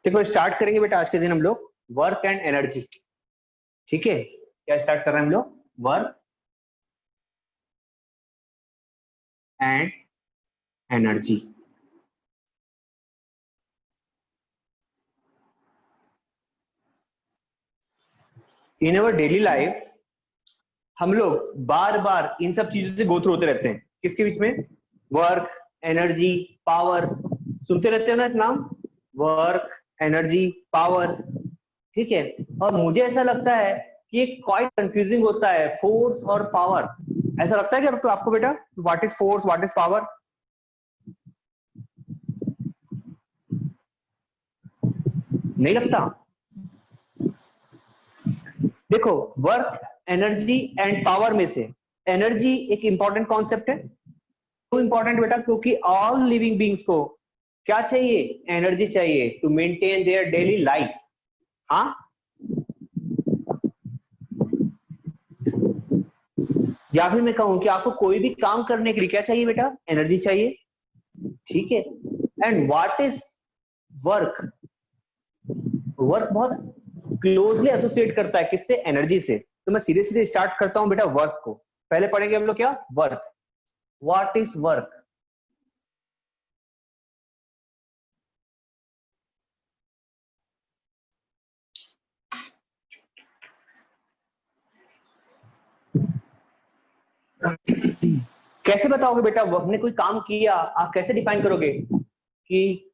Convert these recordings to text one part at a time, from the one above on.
देखो स्टार्ट करेंगे बेटा आज के दिन हम लोग वर्क एंड एनर्जी। ठीक है, क्या स्टार्ट कर रहे हैं हम लोग? Work and energy. In our daily life हम लोग बार बार इन सब चीजों से गो थ्रू होते रहते हैं। किसके बीच में? Work, energy, power. सुनते रहते हो ना नाम, वर्क, एनर्जी, पावर। ठीक है, और मुझे ऐसा लगता है कि ये क्वाइट कंफ्यूजिंग होता है, फोर्स और पावर। ऐसा लगता है कि आपको बेटा what is force, what is power? नहीं लगता? देखो वर्क, एनर्जी एंड पावर में से एनर्जी एक इंपॉर्टेंट कॉन्सेप्ट है। क्यों इंपॉर्टेंट बेटा? क्योंकि ऑल लिविंग बींग्स को क्या चाहिए? एनर्जी चाहिए to maintain their daily life. हाँ, या फिर मैं कहूं कि आपको कोई भी काम करने के लिए क्या चाहिए बेटा? एनर्जी चाहिए। ठीक है, and what is work? Work बहुत क्लोजली एसोसिएट करता है किससे? एनर्जी से। तो मैं सीधे सीधे स्टार्ट करता हूं बेटा वर्क को। पहले पढ़ेंगे हम लोग क्या? वर्क। What is work? कैसे बताओगे बेटा वर्क ने कोई काम किया? आप कैसे डिफाइन करोगे कि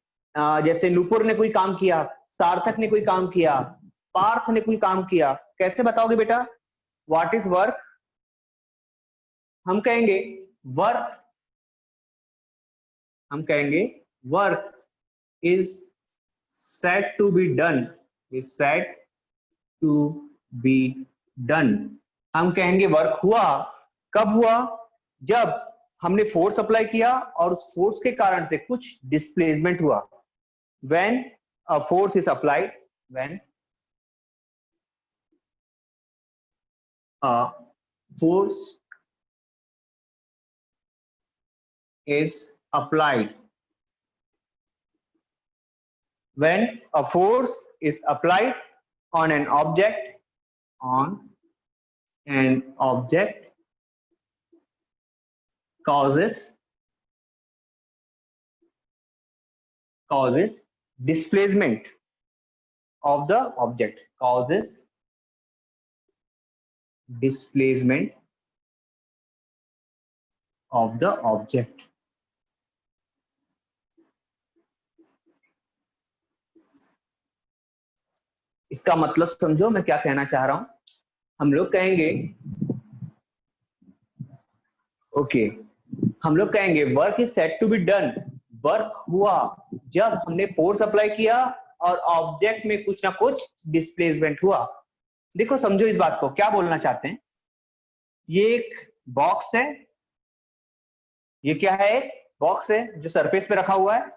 जैसे नुपुर ने कोई काम किया, सार्थक ने कोई काम किया, पार्थ ने कोई काम किया, कैसे बताओगे बेटा व्हाट इज वर्क? हम कहेंगे वर्क, हम कहेंगे work is said to be done, is said to be done. हम कहेंगे वर्क हुआ। कब हुआ? जब हमने फोर्स अप्लाई किया और उस फोर्स के कारण से कुछ डिस्प्लेसमेंट हुआ। When a force is applied, when a force is applied, when a force is applied on an object, on an object causes displacement of the object, causes displacement of the object। इसका मतलब समझो मैं क्या कहना चाह रहा हूं। हम लोग कहेंगे ओके, हम लोग कहेंगे work is said to be done. Work हुआ जब हमने फोर्स अप्लाई किया और ऑब्जेक्ट में कुछ ना कुछ डिस्प्लेसमेंट हुआ। देखो समझो इस बात को, क्या बोलना चाहते हैं। ये एक बॉक्स है, ये क्या है? एक बॉक्स है जो सरफेस पे रखा हुआ है।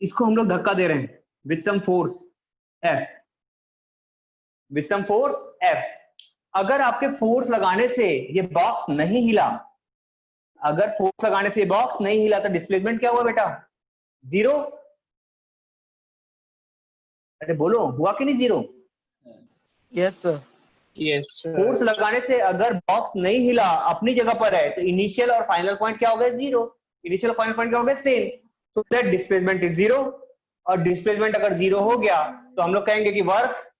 इसको हम लोग धक्का दे रहे हैं with some force F, with some force F। अगर आपके फोर्स लगाने से ये बॉक्स नहीं हिला, अगर फोर्स लगाने से ये बॉक्स नहीं हिला तो डिस्प्लेसमेंट क्या हुआ बेटा? जीरो। अरे बोलो, हुआ कि नहीं zero? Yes sir. Yes sir. Force लगाने से अगर बॉक्स नहीं हिला, अपनी जगह पर है, तो इनिशियल और फाइनल पॉइंट क्या हो गया? जीरो। इनिशियल और फाइनल पॉइंट क्या हो गया? Same. So that displacement is zero. और डिस्प्लेसमेंट अगर जीरो हो गया तो हम लोग कहेंगे कि वर्क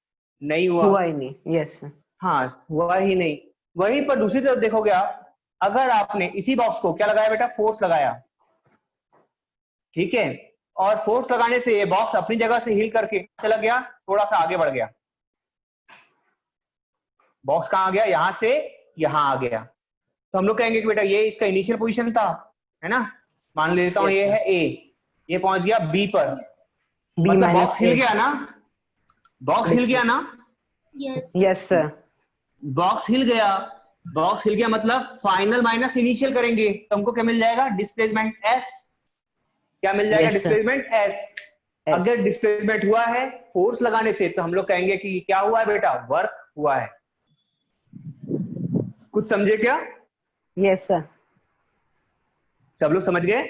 नहीं हुआ। हुआ ही नहीं। Yes sir. हाँ, हुआ ही नहीं। वहीं पर दूसरी तरफ देखोगे आप, अगर आपने इसी बॉक्स को क्या लगाया बेटा? फोर्स लगाया। ठीक है, और फोर्स लगाने से ये बॉक्स अपनी जगह से हिल करके चला गया, थोड़ा सा आगे बढ़ गया। बॉक्स कहां आ गया? यहां से यहां आ गया। तो हम लोग कहेंगे कि बेटा ये इसका इनिशियल पोजीशन था, है ना? मान लेता हूं ये है ए, ये पहुंच गया बी पर। मतलब बॉक्स हिल गया ना? बॉक्स हिल गया ना? Yes sir. बॉक्स हिल गया। बॉक्स हिल गया मतलब फाइनल माइनस इनिशियल करेंगे तो हमको क्या मिल जाएगा? Displacement S. क्या मिल जाएगा? Displacement S. अगर डिस्प्लेसमेंट हुआ है फोर्स लगाने से तो हम लोग कहेंगे कि क्या हुआ है बेटा? वर्क हुआ है। कुछ समझे क्या? Yes sir. सब लोग समझ गए?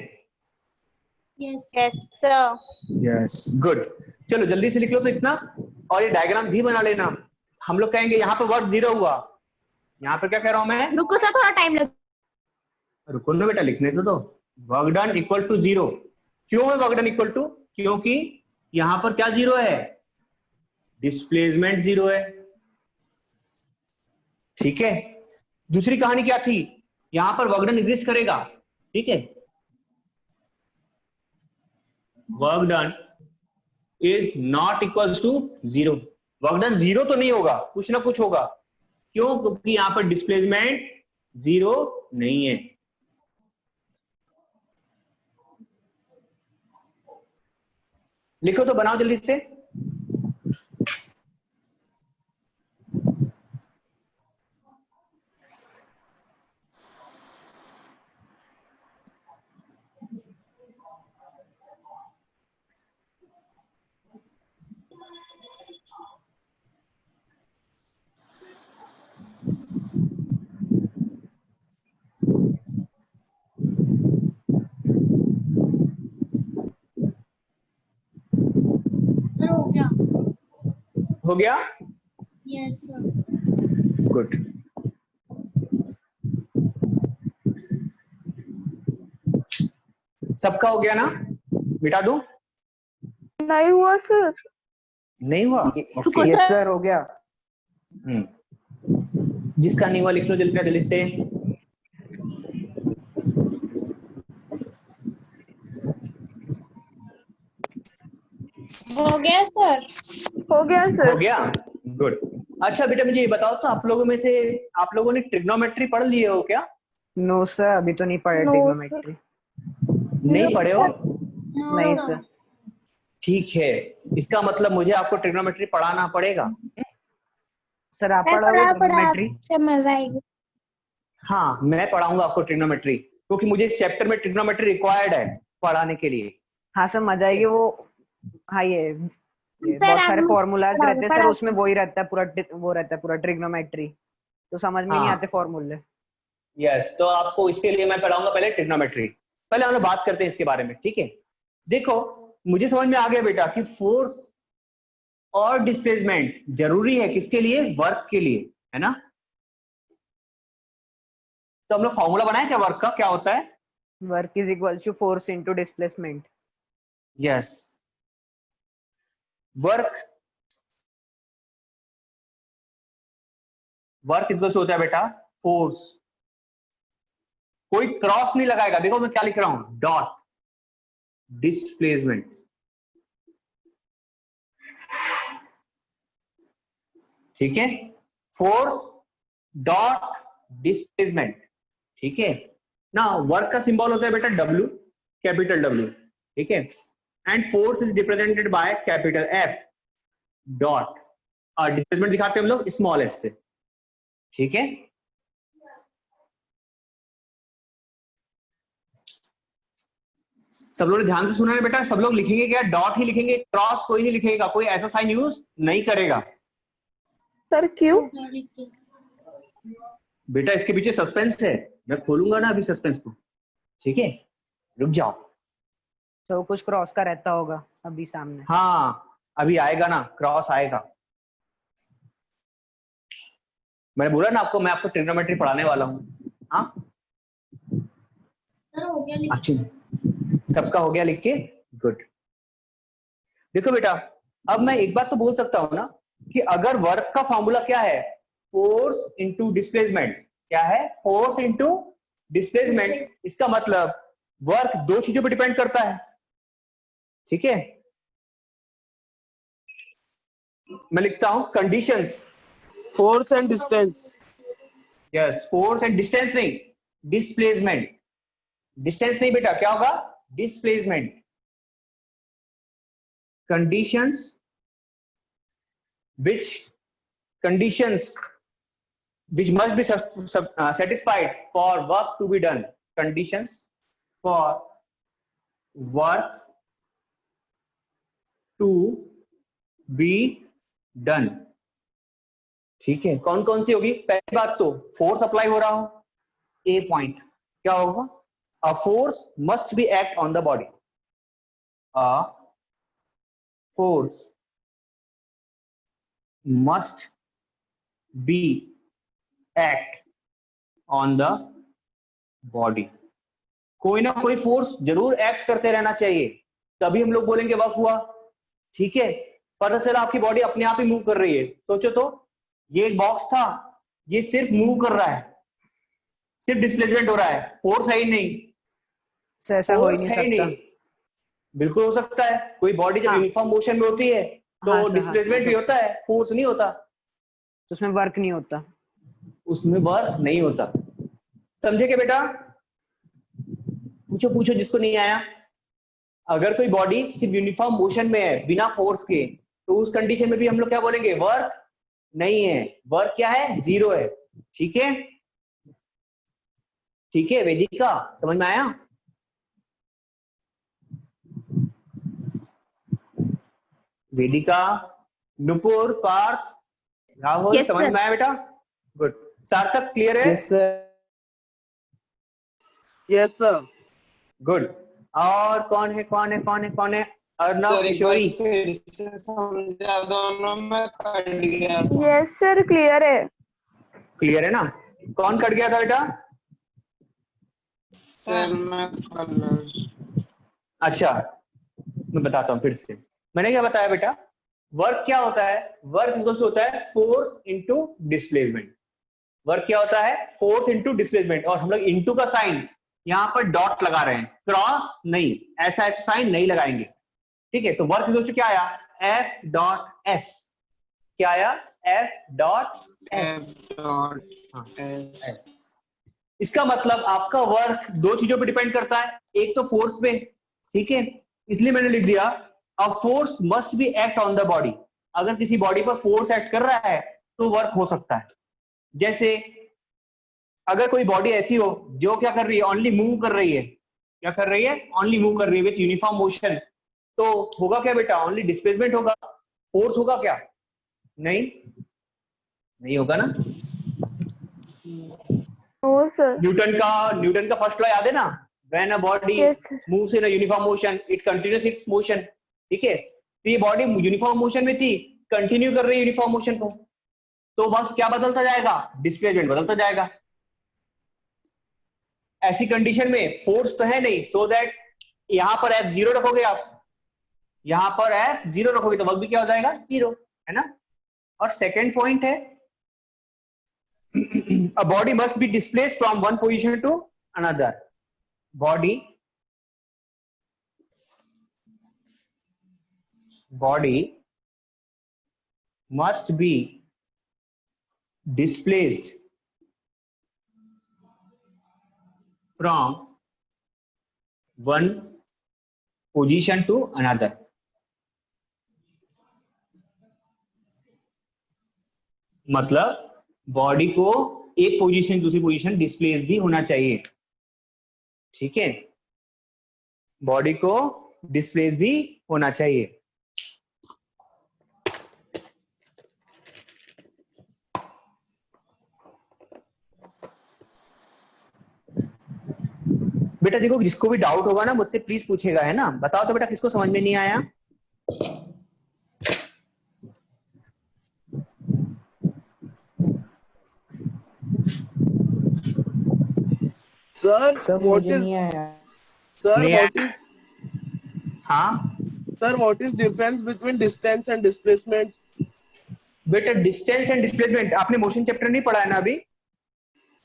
Yes. Yes, sir. Yes good. चलो जल्दी से लिख लो तो इतना, और ये डायग्राम भी बना लेना। हम लोग कहेंगे यहाँ पे वर्क 0 हुआ, यहाँ पे क्या कह रहा हूं मैं, रुको सर, थोड़ा टाइम लग। रुको ना बेटा, लिखने तो वर्क डन इक्वल टू 0। क्यों है वर्क डन इक्वल टू? क्योंकि यहां पर क्या 0 है, डिस्प्लेसमेंट 0 है। ठीक है, दूसरी कहानी क्या थी, यहां पर वर्क डन एग्जिस्ट करेगा। ठीक है, work done is not equal to 0। Work done 0 तो नहीं होगा, कुछ ना कुछ होगा। क्यों? क्योंकि यहां पर डिस्प्लेसमेंट 0 नहीं है। लिखो तो, बनाओ जल्दी से। सर हो गया। हो गया? Yes sir. गुड। सबका हो गया ना? मिटा दूं? नहीं हुआ सर। नहीं हुआ? रुको यस सर। सर, हो गया। जिसका नहीं हुआ लिख लो जल्दी जल्दी से। हो गया सर। हो गया हो सर। गया? गुड। अच्छा बेटा मुझे ये बताओ तो, आप लोगों में से आप लोगों ने ट्रिग्नोमेट्री पढ़ लिए हो क्या? नो सर, अभी तो नहीं पढ़े ट्रिग्नोमेट्री। नहीं पढ़े हो? नहीं सर। ठीक है, इसका मतलब मुझे आपको ट्रिग्नोमेट्री पढ़ाना पड़ेगा। सर आप पढ़ोगे ट्रिग्नोमेट्री? मजा आएगी। हाँ, मैं पढ़ाऊंगा आपको ट्रिग्नोमेट्री, क्योंकि मुझे इस चैप्टर में ट्रिग्नोमेट्री रिक्वायर्ड है पढ़ाने के लिए। हाँ सर, मजा आएगी वो। हाँ, ये बहुत सारे फॉर्मूलाज रहते हैं सर, उसमें वो ही रहता है पूरा, वो रहता है पूरा ट्रिग्नोमेट्री, तो समझ में नहीं हाँ। आते फॉर्मूले। यस, तो आपको इसके लिए मैं पढ़ाऊंगा पहले ट्रिग्नोमेट्री। पहले हम लोग बात करते हैं इसके बारे में, ठीक है? देखो, मुझे समझ में आ गया बेटा कि फोर्स और डिस्प्लेसमेंट जरूरी है किसके लिए? वर्क के लिए, है ना? तो हम लोग फॉर्मूला बनाए क्या वर्क का, क्या होता है? Work is equal to force into displacement. Yes, work equal से होता है बेटा फोर्स। कोई क्रॉस नहीं लगाएगा, देखो मैं क्या लिख रहा हूं, डॉट डिस्प्लेसमेंट। ठीक है, फोर्स डॉट डिस्प्लेसमेंट। ठीक है ना, वर्क का सिंबल होता है बेटा डब्ल्यू, कैपिटल डब्ल्यू। ठीक है, and force is represented by capital F dot, और डिस्प्लेसमेंट दिखाते हैं हम लोग स्मॉल एस से। ठीक है, सब लोग ने ध्यान से सुना है बेटा? सब लोग लिखेंगे क्या? डॉट ही लिखेंगे, क्रॉस कोई नहीं लिखेगा, कोई ऐसा साइन यूज नहीं करेगा। सर क्यों? बेटा इसके पीछे सस्पेंस है, मैं खोलूंगा ना अभी सस्पेंस को। ठीक है, रुक जाओ। तो कुछ क्रॉस का रहता होगा अभी सामने। हाँ, अभी आएगा ना, क्रॉस आएगा। मैंने बोला ना आपको, मैं आपको ट्रिग्नोमेट्री पढ़ाने वाला हूँ। हाँ सर हो गया। अच्छा, सबका हो गया लिख के? गुड। देखो बेटा, अब मैं एक बात तो बोल सकता हूं ना कि अगर वर्क का फॉर्मूला क्या है, फोर्स इंटू डिस्प्लेसमेंट। क्या है? Force into displacement. इसका मतलब वर्क दो चीजों पर डिपेंड करता है। ठीक है, मैं लिखता हूं conditions, force and distance. Yes, force and distance नहीं, डिस्प्लेसमेंट। डिस्टेंस नहीं बेटा, क्या होगा? Displacement. conditions which must be satisfied for work to be done. Conditions for work to be done. ठीक है, कौन कौन सी होगी? पहली बात तो फोर्स अप्लाई हो रहा हो, ए पॉइंट क्या होगा? A force must be act on the body. a force must be act on the body. कोई ना कोई फोर्स जरूर एक्ट करते रहना चाहिए, तभी हम लोग बोलेंगे वर्क हुआ। ठीक है, पता चला आपकी बॉडी अपने आप ही मूव कर रही है। सोचो तो, ये एक बॉक्स था, ये सिर्फ मूव कर रहा है, सिर्फ डिस्प्लेसमेंट हो रहा है, फोर्स है ही नहीं। तो ऐसा हो ही फोर्स नहीं है ही सकता। नहीं। बिल्कुल हो सकता है, कोई बॉडी जब हाँ। यूनिफॉर्म मोशन में होती है तो हाँ सर, हाँ, डिस्प्लेसमेंट हो भी सकता होता है, फोर्स नहीं होता, तो उसमें वर्क नहीं होता। उसमें वर्क नहीं होता। समझे क्या बेटा? पूछो पूछो जिसको नहीं आया। अगर कोई बॉडी सिर्फ यूनिफॉर्म मोशन में है बिना फोर्स के, तो उस कंडीशन में भी हम लोग क्या बोलेंगे? वर्क नहीं है। वर्क क्या है? जीरो है। ठीक है, ठीक है, वेदिका समझ में आया? वेदिका, नुपुर, पार्थ, राहुल, Yes, समझ sir. में आया बेटा? गुड। सार्थक क्लियर है? Yes, sir. Yes, sir. Good. और कौन है कौन है कौन है कौन है? अर्णव, किशोरी। दोनों में कट गया था। यस सर, क्लियर है। क्लियर है ना? कौन कट गया था बेटा? सर मैं कलर। अच्छा, मैं बताता हूँ फिर से। मैंने क्या बताया बेटा? वर्क क्या होता है? वर्क इक्वल टू होता है फोर्स इनटू डिस्प्लेसमेंट। वर्क क्या होता है? Force into displacement. और हम लोग इनटू का साइन यहाँ पर डॉट लगा रहे हैं, क्रॉस नहीं, ऐसा साइन नहीं लगाएंगे। ठीक है, तो वर्क इक्वल टू क्या आया? F dot S. क्या आया? F dot S. एस। इसका मतलब आपका वर्क दो चीजों पे डिपेंड करता है, एक तो फोर्स पे। ठीक है, इसलिए मैंने लिख दिया a force must be act on the body. अगर किसी बॉडी पर फोर्स एक्ट कर रहा है तो वर्क हो सकता है। जैसे अगर कोई बॉडी ऐसी हो जो क्या कर रही है? ओनली मूव कर रही है। क्या कर रही है? ओनली मूव कर रही है विथ यूनिफॉर्म मोशन, तो होगा क्या बेटा? ओनली डिस्प्लेसमेंट होगा, फोर्स होगा क्या? नहीं, नहीं होगा ना। No sir. न्यूटन का फर्स्ट लॉ याद है ना? When a body Yes. Moves in a uniform motion it continues its motion. ठीक है, तो ये बॉडी यूनिफॉर्म मोशन में थी, कंटिन्यू कर रही है यूनिफॉर्म मोशन को, तो बस क्या बदलता जाएगा? डिस्प्लेसमेंट बदलता जाएगा। ऐसी कंडीशन में फोर्स तो है नहीं, सो दैट यहां पर एफ जीरो रखोगे आप, यहां पर एफ जीरो रखोगे तो वर्क भी क्या हो जाएगा? जीरो, है ना। और सेकेंड पॉइंट है a body must be displaced from one position to another. Body must be displaced from one position to another. मतलब बॉडी को एक पोजीशन दूसरी पोजीशन डिस्प्लेस भी होना चाहिए। ठीक है, बॉडी को डिस्प्लेस भी होना चाहिए। बेटा देखो, जिसको भी डाउट होगा ना मुझसे प्लीज पूछेगा, है ना। बताओ तो बेटा, किसको समझ में नहीं आया? Sir, what is sir? नहीं What आया? is हाँ sir? What is difference between distance and displacement? बेटा, डिस्टेंस एंड डिस्प्लेसमेंट आपने मोशन चैप्टर नहीं पढ़ा है ना अभी?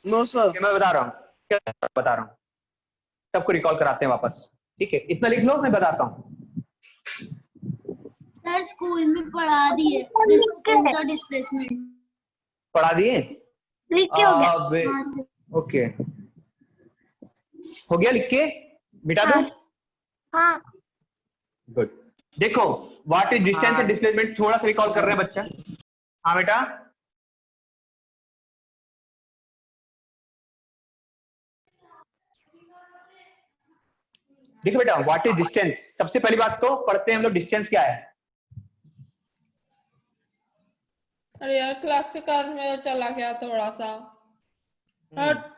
No, sir. मैं बता रहा हूँ, क्या बता रहा हूँ, सबको रिकॉल कराते हैं वापस। ठीक है, इतना लिख लो, मैं बताता हूँ। सर स्कूल में पढ़ा दिए डिस्टेंस और डिस्प्लेसमेंट। पढ़ा दिए? लिख के हो गया? वे- हाँ सर। ओके, हो गया लिख के? मिटा दो? हाँ। गुड। देखो, व्हाट इज डिस्टेंस हाँ। एंड डिस्प्लेसमेंट, थोड़ा सा रिकॉल कर रहे हैं बच्चा। हाँ बेटा, देखो बेटा, व्हाट इज डिस्टेंस। सबसे पहली बात तो पढ़ते हैं हम लोग, डिस्टेंस क्या है। अरे यार क्लास के कारण मेरा चला गया थोड़ा सा। हट।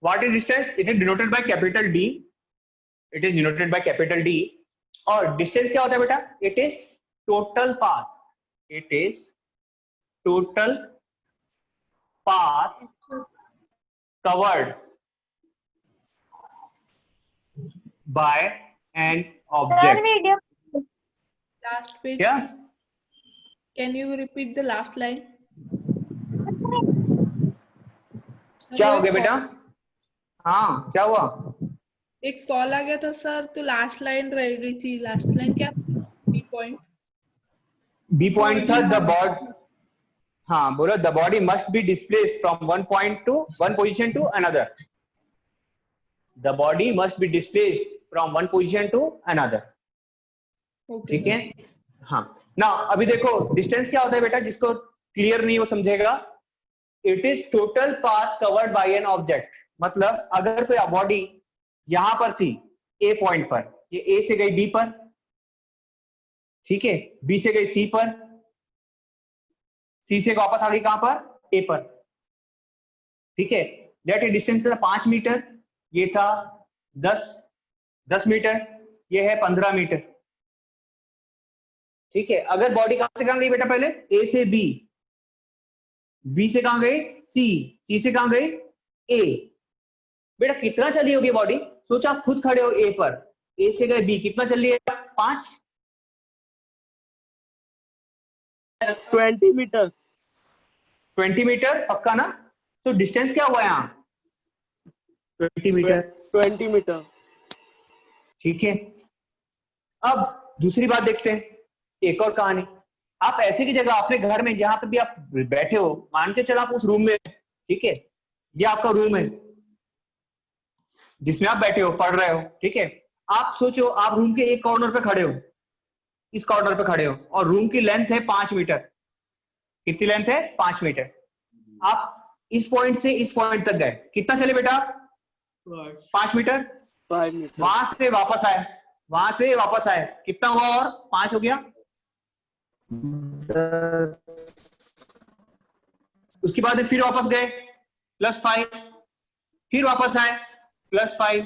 What is distance? It is denoted by capital D. It is denoted by capital D. और डिस्टेंस क्या होता है बेटा? It is total path, it is total path covered by an object. Last page. क्या Can you repeat the last line? क्या हो गया बेटा? हाँ क्या हुआ? एक कॉल आ गया था सर, तो लास्ट लाइन रह गई थी। लास्ट लाइन क्या? B point. बी पॉइंट था द बॉडी, हाँ बोलो, the body must be displaced from one point to one position to another. The body must be displaced from one position to another. ठीक है, हाँ ना। अभी देखो डिस्टेंस क्या होता है बेटा, जिसको क्लियर नहीं हो समझेगा। It is total path covered by an object. मतलब अगर कोई बॉडी यहां पर थी ए पॉइंट पर, ये ए से गई बी पर, ठीक है, बी से गई सी पर, सी से वापस आ गई कहां पर? ए पर। ठीक है, लेट ए डिस्टेंस था 5 मीटर, ये था 10 मीटर, ये है 15 मीटर। ठीक है, अगर बॉडी कहां से कहां गई बेटा? पहले ए से बी, बी से कहां गई? सी से कहां गई? ए। बेटा कितना चली होगी बॉडी? सोचा आप खुद खड़े हो ए पर, ए से गए बी, कितना चल रही है? 5 20 मीटर। 20 मीटर पक्का ना? तो डिस्टेंस क्या हुआ यहाँ? 20 मीटर। 20 मीटर। ठीक है, अब दूसरी बात देखते हैं, एक और कहानी। आप ऐसे की जगह अपने घर में जहां पे भी आप बैठे हो, मान के चलो आप उस रूम में, ठीक है, ये आपका रूम है जिसमें आप बैठे हो, पढ़ रहे हो। ठीक है, आप सोचो आप रूम के एक कॉर्नर पे खड़े हो, इस कॉर्नर पे खड़े हो, और रूम की लेंथ है 5 मीटर। कितनी लेंथ है? 5 मीटर। आप इस पॉइंट से इस पॉइंट तक गए, कितना चले बेटा? 5 मीटर। 5 मीटर। वहां से वापस आए, वहां से वापस आए, कितना हुआ? और 5 हो गया। उसके बाद फिर वापस गए, +5, फिर वापस आए, +5।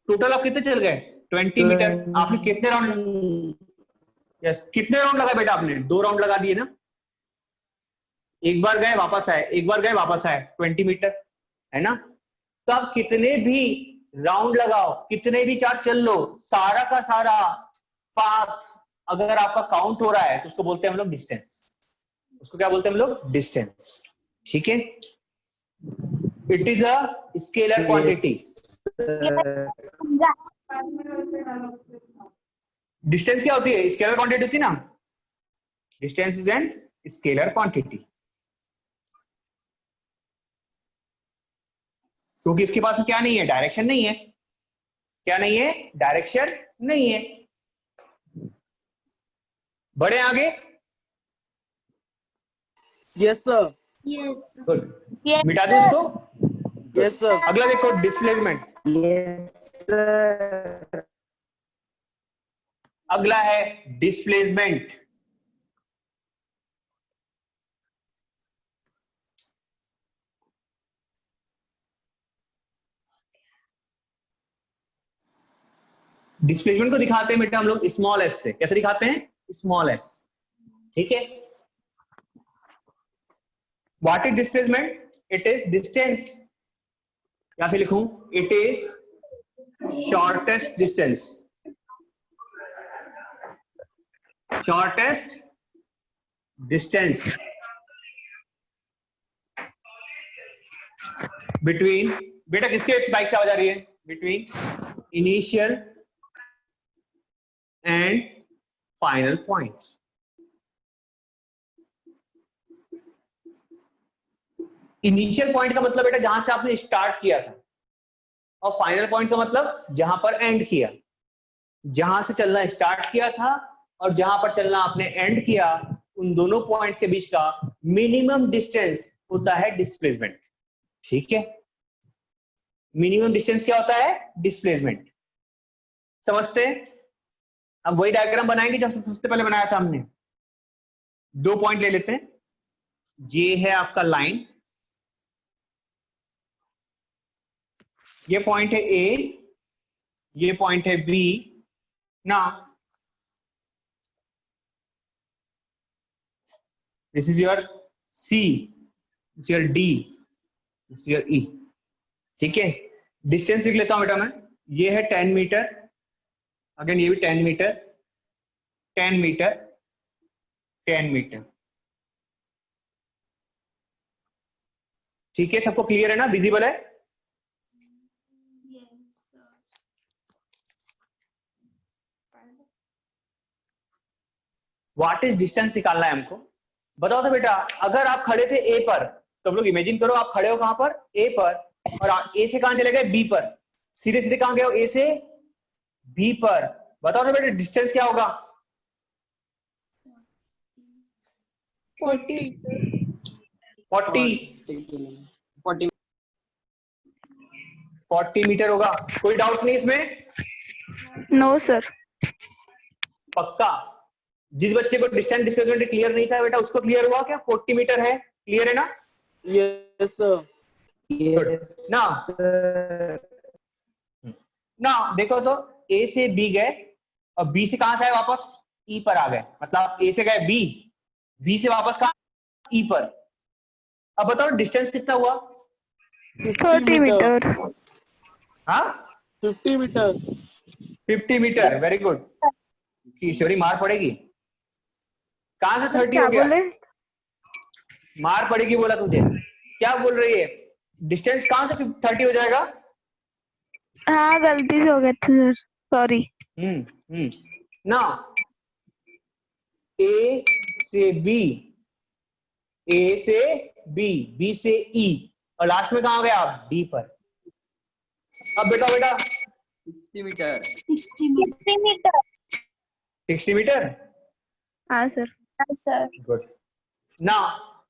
टोटल आप कितने चल गए? 20 मीटर। आपने कितने राउंड, यस, कितने राउंड लगा बेटा आपने? 2 राउंड लगा दिए ना। एक बार गए वापस आए, एक बार गए वापस आए, 20 मीटर है ना। तो आप कितने भी राउंड लगाओ, कितने भी चार्ज चल लो, सारा का सारा पाथ अगर आपका काउंट हो रहा है तो उसको बोलते हैं हम लोग डिस्टेंस। उसको क्या बोलते हैं हम लोग? डिस्टेंस। ठीक है, it is a scalar quantity. Distance क्या होती है? स्केलर क्वांटिटी होती है ना। Distance is an scalar quantity, क्योंकि इसके पास में क्या नहीं है? डायरेक्शन नहीं है। क्या नहीं है? डायरेक्शन नहीं है। बढ़े आगे? Yes sir. Yes. गुड, मिटा दो इसको। Yes sir. अगला देखो, डिस्प्लेसमेंट। अगला है डिस्प्लेसमेंट। डिस्प्लेसमेंट को दिखाते हैं बेटा हम लोग स्मॉल एस से। कैसे दिखाते हैं? Small S. ठीक है, what is displacement? It is distance, या फिर लिखूं it is shortest distance, shortest distance between, बेटा किसके बाइक से आवाज आ रही है? Between initial and final points. Initial point का मतलब बेटा जहां से आपने स्टार्ट किया था, और फाइनल पॉइंट का मतलब जहां पर एंड किया। जहां से चलना स्टार्ट किया था और जहां पर चलना आपने एंड किया, उन दोनों पॉइंट्स के बीच का मिनिमम डिस्टेंस होता है डिस्प्लेसमेंट। ठीक है, मिनिमम डिस्टेंस क्या होता है? डिस्प्लेसमेंट। समझते हैं? अब वही डायग्राम बनाएंगे जब सबसे पहले बनाया था हमने। 2 पॉइंट ले लेते हैं। ये है आपका लाइन, ये पॉइंट है ए, ये पॉइंट है बी ना, this is your C, this is your D, this is your E. ठीक है, डिस्टेंस लिख लेता हूं बेटा मैं, ये है 10 मीटर, अगेन ये भी 10 मीटर, 10 मीटर, 10 मीटर। ठीक है, सबको क्लियर है ना, विजिबल है? व्हाट इज डिस्टेंस निकालना है हमको। बताओ तो बेटा, अगर आप खड़े थे ए पर, सब लोग इमेजिन करो आप खड़े हो कहां पर, ए पर, और ए से कहां चले गए बी पर, सीधे सीधे कहां गए हो, ए से बी पर। बताओ तो बेटा डिस्टेंस क्या होगा? 40 40 मीटर होगा। कोई डाउट नहीं इसमें? No sir. पक्का? जिस बच्चे को डिस्टेंस डिस्प्लेसमेंट क्लियर नहीं था बेटा, उसको क्लियर हुआ क्या? 40 मीटर है, क्लियर है ना? Yes, sir. ना ना देखो तो ए से बी गए और बी से कहां से आए वापस, ई पर आ गए, मतलब ए से गए बी, बी से वापस कहां, ई पर। अब बताओ डिस्टेंस कितना हुआ? 30 मीटर। हाँ 50 मीटर। 50 metre, very good. ईश्वरी मार पड़ेगी, कहां से 30 क्या हो गया? बोले? मार पड़ेगी बोला तुझे, क्या बोल रही है? डिस्टेंस कहां से 30 हो जाएगा? हाँ गलती से हो गया था सर, सॉरी। ना ए से बी, ए से बी, बी से ई, और लास्ट में कहां गया आप, डी पर। अब बेटा 60 मीटर। 60 मीटर। हाँ सर। गुड। ना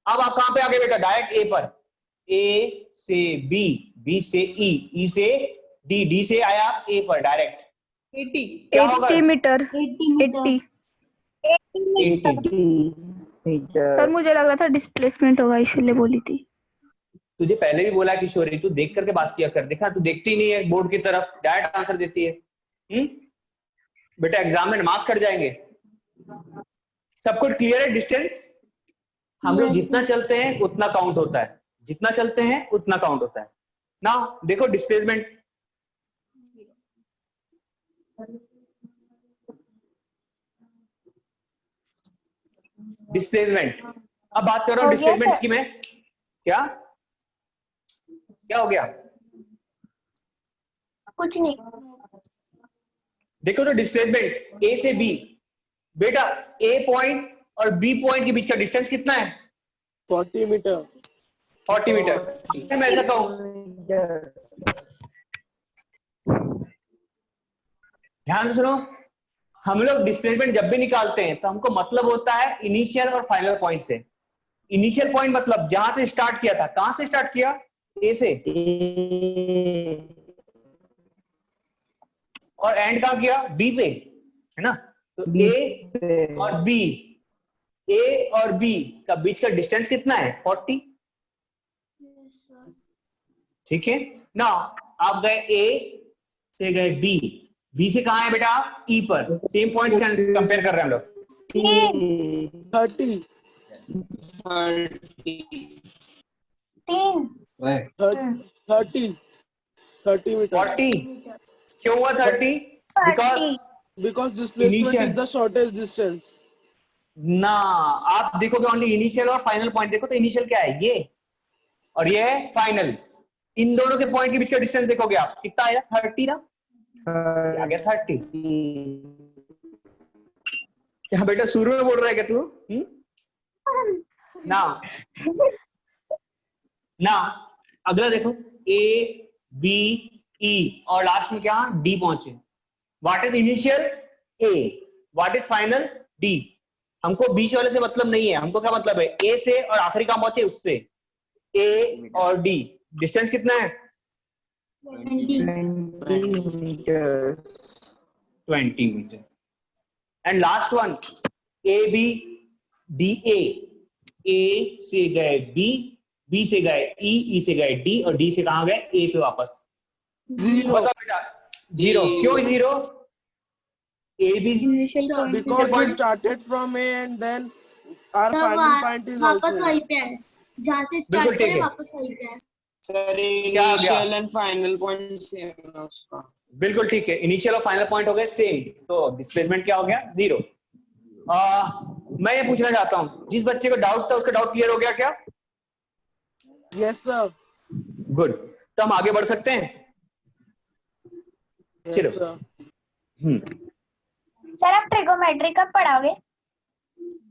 अब आप कहां पे आ गए बेटा, डायरेक्ट ए पर, ए से बी, बी से ई, ई से डी, डी से आया आप ए पर डायरेक्ट। 80 क्या होगा? 80 मीटर। 80 मीटर। 80। सर मुझे लग रहा था डिस्प्लेसमेंट होगा, इसलिए बोली थी। तुझे पहले भी बोला किशोरी, तू देख करके बात किया कर, देखा तू देखती नहीं है बोर्ड की तरफ, डायरेक्ट आंसर देती है। बेटा एग्जाम में मार्क्स कट जाएंगे। सब कुछ क्लियर है? डिस्टेंस हम लोग जितना चलते हैं उतना काउंट होता है, जितना चलते हैं उतना काउंट होता है ना। देखो डिस्प्लेसमेंट, डिस्प्लेसमेंट, अब बात कर रहा हूं डिस्प्लेसमेंट की मैं। क्या क्या हो गया? कुछ नहीं। देखो तो डिस्प्लेसमेंट ए से बी, बेटा ए पॉइंट और बी पॉइंट के बीच का डिस्टेंस कितना है? 40 मीटर। 40 मीटर। मैं ऐसा कहूं, ध्यान से सुनो, हम लोग डिस्प्लेसमेंट जब भी निकालते हैं तो हमको मतलब होता है इनिशियल और फाइनल पॉइंट से। इनिशियल पॉइंट मतलब जहां से स्टार्ट किया था, कहां से स्टार्ट किया, ए से, और एंड कहां किया, बी पे, है ना। तो ए और बी, ए और बी का बीच का डिस्टेंस कितना है, 40। ठीक है ना। आप गए ए से गए बी, बी से कहां है बेटा आप, ई पर। सेम पॉइंट्स कंपेयर कर रहे हैं हम लोग। 30 मीटर। 40 क्यों हुआ 30? Because displacement Initial. is the shortest distance. ना, आप देखोगे ओनली इनिशियल और फाइनल पॉइंट, देखो तो इनिशियल क्या है, ये, और ये है फाइनल। इन दोनों के पॉइंट के बीच का डिस्टेंस देखोगे आप, कितना आया, 30 ना, आ गया 30। क्या बेटा शुरू में बोल रहा है क्या तू? ना अगला देखो, ए बी ई और लास्ट में क्या, डी पहुंचे। What is initial, A, what is final, D. हमको बीच वाले से मतलब नहीं है, हमको क्या मतलब है, ए से और आखिरी कहां पहुंचे, उससे। ए और डी डिस्टेंस कितना है, 20 metre. And last one, A B D A से गए बी, बी से गए ई, ई से गए डी, और डी से कहां गए, ए पे वापस। बताओ बेटा जीरो। क्यों zero? A B Because we started from A and then our तब final point is वापस also A. वहीं पे है, जहाँ से बिल्कुल स्टार्ट ठीक करे है। वापस वहीं पे है। सर क्या आ गया? Initial and final point same है उसका। बिल्कुल ठीक है, इनिशियल और फाइनल पॉइंट हो गए सेम, तो डिस्प्लेसमेंट क्या हो गया? जीरो। मैं ये पूछना चाहता हूँ, जिस बच्चे को डाउट था उसका डाउट क्लियर हो गया क्या? Yes sir. गुड, तो हम आगे बढ़ सकते हैं। चलो। Yes sir. सर आप ट्रिगोमेट्री कब पढ़ाओगे?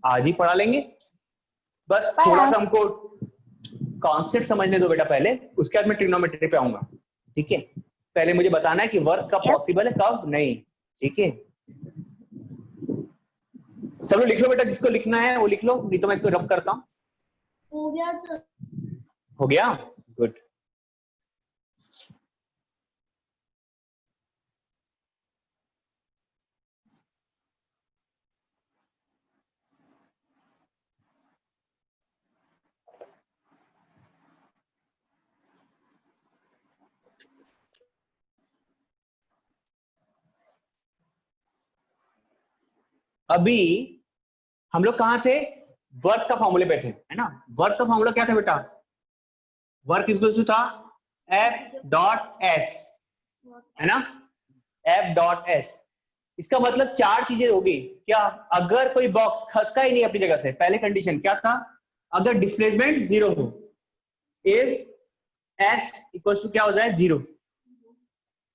आज ही पढ़ा लेंगे, बस थोड़ा सा हमको कॉन्सेप्ट समझने दो बेटा पहले, उसके बाद मैं ट्रिग्नोमेट्री पे आऊंगा। ठीक है, पहले मुझे बताना है कि वर्क कब पॉसिबल है कब नहीं। ठीक है, सब लोग लिख लो बेटा, जिसको लिखना है वो लिख लो, नहीं तो मैं इसको रब करता हूँ। हो गया सर। हो गया, गुड। अभी हम लोग कहां थे? वर्क का फॉर्मूले पे थे, है ना? वर्क का फॉर्मूला क्या था बेटा? वर्क इक्वल टू था एफ डॉट एस, है ना? F dot S. इसका मतलब चार चीजें होगी क्या? अगर कोई बॉक्स खसका ही नहीं अपनी जगह से, पहले कंडीशन क्या था? अगर डिस्प्लेसमेंट जीरो हो, इफ एस इक्वल टू क्या हो जाए? जीरो।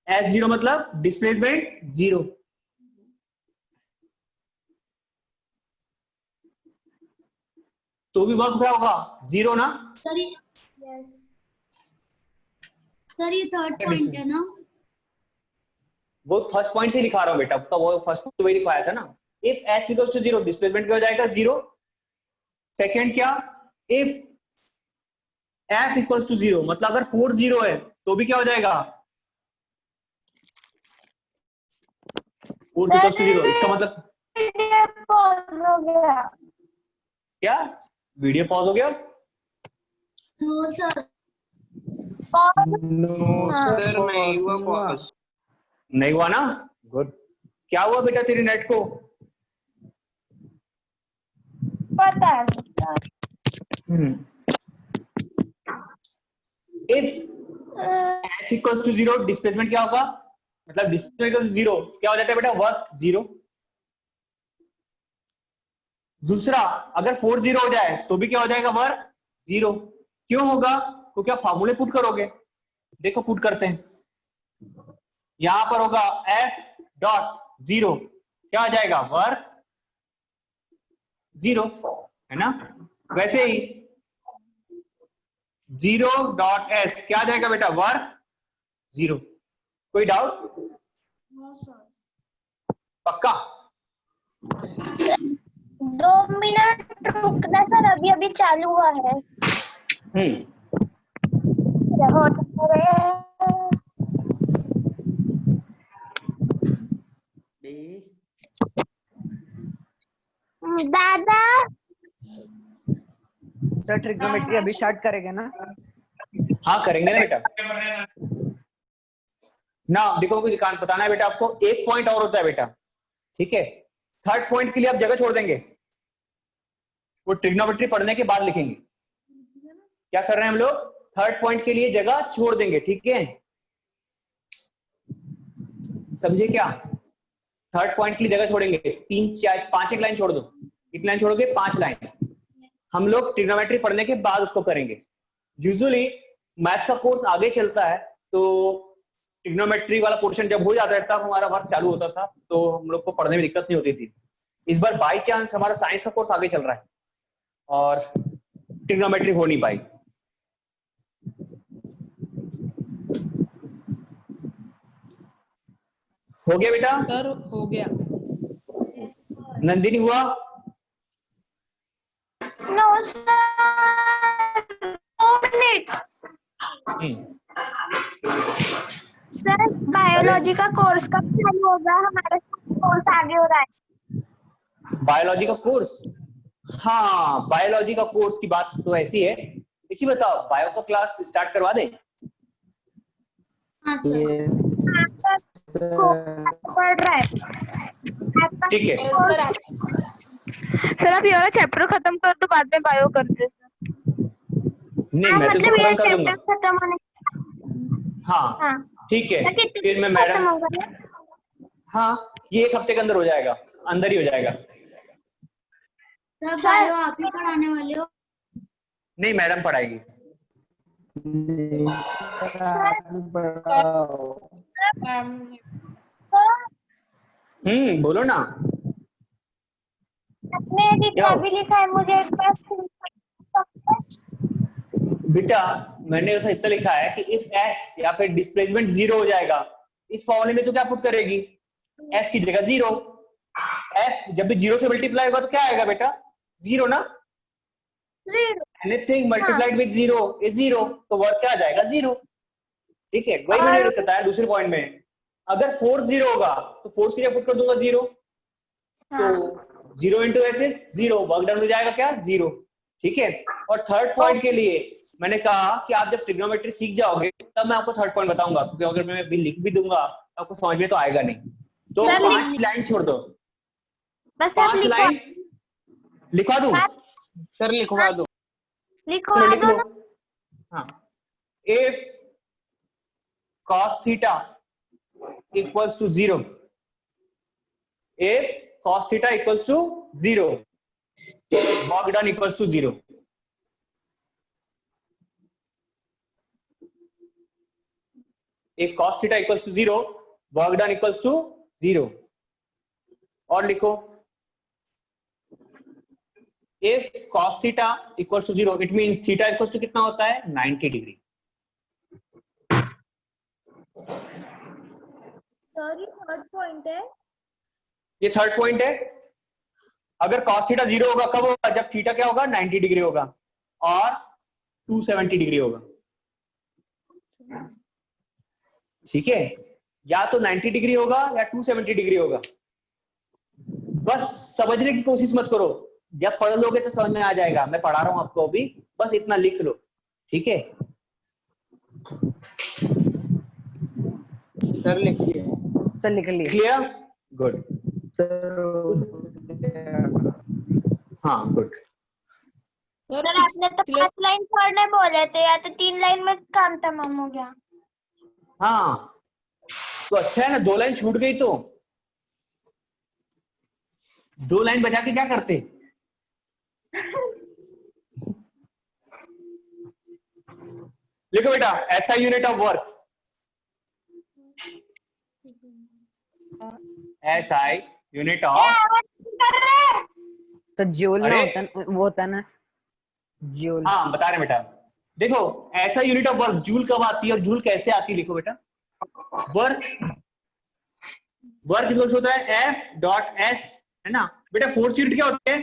एस जीरो मतलब डिस्प्लेसमेंट जीरो। तो भी वर्क क्या होगा? जीरो ना? सर ये थर्ड पॉइंट है ना? वो फर्स्ट पॉइंट से लिखा रहा हूं बेटा, तो वो फर्स्ट तो वही लिखवाया था ना। If S equals to zero, displacement क्या हो जाएगा? जीरो। सेकंड क्या? If F equals to zero, मतलब अगर फोर्स जीरो है तो भी क्या हो जाएगा? Force equals to zero. इसका मतलब हो गया। क्या? वीडियो पॉज हो गया? No sir. सर नहीं हुआ पॉज। नहीं हुआ ना? गुड। क्या हुआ बेटा तेरे नेट को? पता है। If S equals to zero, displacement क्या होगा? मतलब डिस्प्लेसमेंट इक्वल्स टू जीरो क्या हो जाता है बेटा? Work zero. दूसरा, अगर फोर्स जीरो हो जाए तो भी क्या हो जाएगा? Work zero. क्यों होगा? तो क्या फॉर्मूले पुट करोगे? देखो पुट करते हैं। यहां पर होगा एफ डॉट जीरो, क्या आ जाएगा? वर्क जीरो, है ना? वैसे ही जीरो डॉट एस क्या आ जाएगा बेटा? Work zero. कोई डाउट? पक्का? 2 मिनट रुकना सर, अभी अभी चालू हुआ है। दादा सर ट्रिग्नोमेट्री अभी स्टार्ट करेंगे ना? हाँ करेंगे ना बेटा। ना देखो कुछ कान बताना है बेटा आपको, एक पॉइंट और होता है बेटा। ठीक है, थर्ड पॉइंट के लिए आप जगह छोड़ देंगे, वो ट्रिग्नोमेट्री पढ़ने के बाद लिखेंगे। क्या कर रहे हैं हम लोग? थर्ड पॉइंट के लिए जगह छोड़ देंगे। ठीक है, समझे क्या? थर्ड पॉइंट के लिए जगह छोड़ेंगे, 3 4 5 एक लाइन छोड़ दो। कितनी लाइन छोड़ोगे? 5 लाइन। हम लोग ट्रिग्नोमेट्री पढ़ने के बाद उसको करेंगे। यूजुअली मैथ्स का कोर्स आगे चलता है, तो ट्रिग्नोमेट्री वाला पोर्शन जब हो जाता है तब हमारा वर्क चालू होता था, तो हम लोग को पढ़ने में दिक्कत नहीं होती थी। इस बार बाय चांस हमारा साइंस का कोर्स आगे चल रहा है और ट्रिग्नोमेट्री हो नहीं पाई। हो गया बेटा? सर हो गया। नंदिनी हुआ? नो सर, 2 मिनट। सर बायोलॉजी का कोर्स कब चालू होगा? हमारा कोर्स आगे हो रहा है। बायोलॉजी का कोर्स? हाँ, बायोलॉजी का कोर्स की बात तो ऐसी है। इसी बताओ, बायो का क्लास स्टार्ट करवा दे? हाँ सर। पढ़ रहा है। ठीक है सर आप सर आप ये वाला चैप्टर खत्म कर दो, बाद में बायो करते हैं। नहीं मैं तो मतलब इसको ये खत्म कर दूंगा। चैप्टर खत्म होने। हाँ हाँ ठीक है, सर, कितने फिर मैं दिन खत्म मैडम, होगा? हाँ ये 1 हफ्ते के अंदर हो जाएगा, अंदर ही हो जाएगा। सर बायो आप ही पढ़ाने वाले हो? नहीं मैडम पढ़ाएगी। बोलो ना। आपने जितना भी लिखा है मुझे एक बार बेटा मैंने तो इतना लिखा है कि इफ एस या फिर डिस्प्लेसमेंट 0 हो जाएगा, इस फॉर्मूले में तो क्या पुट करेगी, एस की जगह 0। एफ जब भी 0 से मल्टीप्लाई होगा तो क्या आएगा बेटा, 0 ना। एनीथिंग मल्टीप्लाइड विद 0 इज 0, तो वर्क क्या आ जाएगा 0। ठीक है, वही मैंने बताया दूसरे पॉइंट में। अगर फोर्स 0 होगा तो फोर्स की जगह पुट कर दूंगा 0, तो 0 into S is 0, work done हो जाएगा क्या 0। ठीक है, और थर्ड पॉइंट के लिए मैंने कहा कि आप जब ट्रिग्नोमेट्री सीख जाओगे तब मैं आपको थर्ड पॉइंट बताऊंगा, क्योंकि अगर मैं भी लिख भी दूंगा आपको समझ में तो आएगा नहीं। तो 5 लाइन छोड़ दो, बस 5 लाइन लिखवा दूं। सर लिखवा दो। चलो लिख लो। हाँ, if cos theta equals to 0, if cos theta equals to 0, work done equals to 0. If cos theta equals to 0, work done equals to 0. और लिखो, if cos theta equals to 0, it means theta equals to कितना होता है 90 degree. Sorry third point है। ये third point है। अगर cos theta 0 होगा कब होगा, जब थीटा क्या होगा 90 डिग्री होगा और 270 डिग्री होगा। ठीक है, या तो 90 डिग्री होगा या 270 डिग्री होगा। बस समझने की कोशिश मत करो, जब पढ़ लोगे तो समझ में आ जाएगा। मैं पढ़ा रहा हूं आपको अभी, बस इतना लिख लो। ठीक है सर लिखिए। सर लिख लिए। Clear, good. हाँ गुड। सर आपने तो 5 लाइन पढ़ने बोले थे, या तो 3 लाइन में काम तमाम हो गया। हाँ तो अच्छा है ना, 2 लाइन छूट गई तो 2 लाइन बचा के क्या करते। लिखो बेटा, ऐसा unit of work, SI unit of, तो जूल में अरे! वो होता है ना जूल। हाँ बता रहे बेटा। देखो ऐसा यूनिट ऑफ वर्क जूल कब आती है और जूल कैसे आती है, लिखो बेटा। वर्क इक्वल होता है एफ डॉट एस, है ना बेटा। फोर्स यूनिट क्या होती है,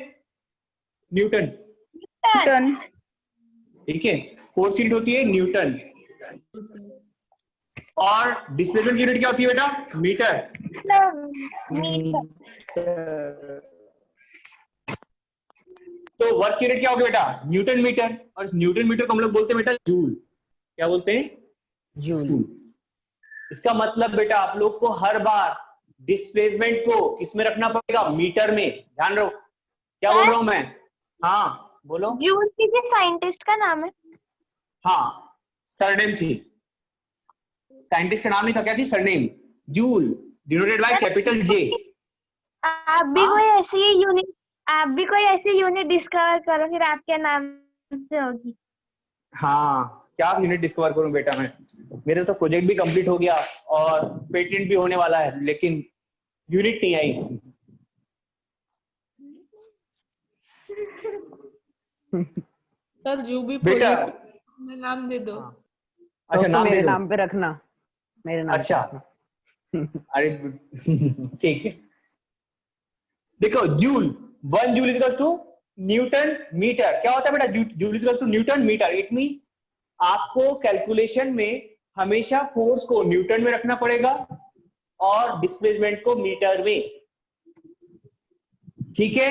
न्यूटन। ठीक है, फोर्स यूनिट होती है न्यूटन। और डिस्प्लेसमेंट यूनिट क्या होती है बेटा, मीटर। तो वर्क यूनिट क्या होगी बेटा, न्यूटन मीटर। और न्यूटन मीटर को हम लोग बोलते हैं बेटा जूल। क्या बोलते हैं, जूल। इसका मतलब बेटा आप लोग को हर बार डिस्प्लेसमेंट को किसमें रखना पड़ेगा, मीटर में। ध्यान रखो क्या बोल रहा हूं मैं। हाँ बोलो। जूल किसी साइंटिस्ट का नाम है? हाँ सरनेम थी, साइंटिस्ट का नाम नहीं था, क्या थी surname, joule, denoted by capital J. आप भी कोई ऐसी यूनिट डिस्कवर करो, फिर आपके नाम से होगी। हाँ क्या यूनिट डिस्कवर करूं बेटा मैं, मेरा तो प्रोजेक्ट भी कंप्लीट हो गया और पेटेंट भी होने वाला है, लेकिन यूनिट नहीं आई। सर जो भी बेटा नाम दे दो। अच्छा नाम मेरे दे दो। नाम पे रखना, मेरे नाम अच्छा पे रखना। अरे ठीक है, देखो joule, 1 joule equals to newton metre. क्या होता है बेटा, joule equals to newton metre. It means आपको कैलकुलेशन में हमेशा फोर्स को न्यूटन में रखना पड़ेगा और डिस्प्लेसमेंट को मीटर में। ठीक है,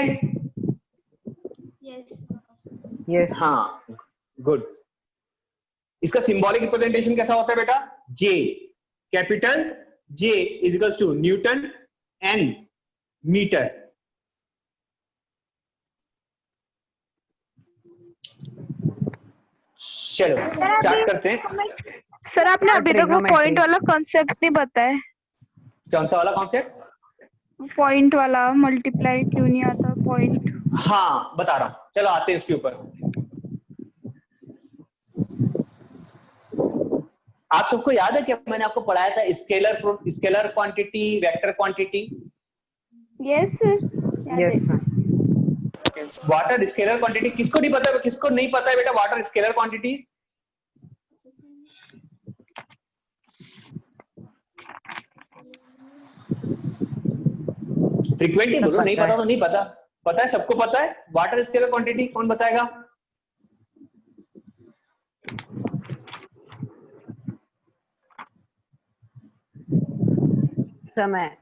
यस। हाँ गुड। इसका सिंबॉलिक रिप्रेजेंटेशन कैसा होता है बेटा, J, capital J is equals to Newton N metre. चलो स्टार्ट करते हैं। सर आपने अभी तक वो Trigonometry. पॉइंट वाला कॉन्सेप्ट नहीं बताया। कौन सा वाला कॉन्सेप्ट? पॉइंट वाला मल्टीप्लाई क्यों नहीं आता पॉइंट? हाँ बता रहा हूं, चलो आते हैं इसके ऊपर। आप सबको याद है कि मैंने आपको पढ़ाया था scalar quantity, vector quantity? Yes sir. Yes sir. Water scalar quantity किसको नहीं पता, किसको नहीं पता है बेटा वाटर स्केलर क्वांटिटीज? फ्रीक्वेंटली बोलो, नहीं पता तो नहीं पता, पता है सबको पता है वाटर स्केलर क्वांटिटी। कौन बताएगा? समय।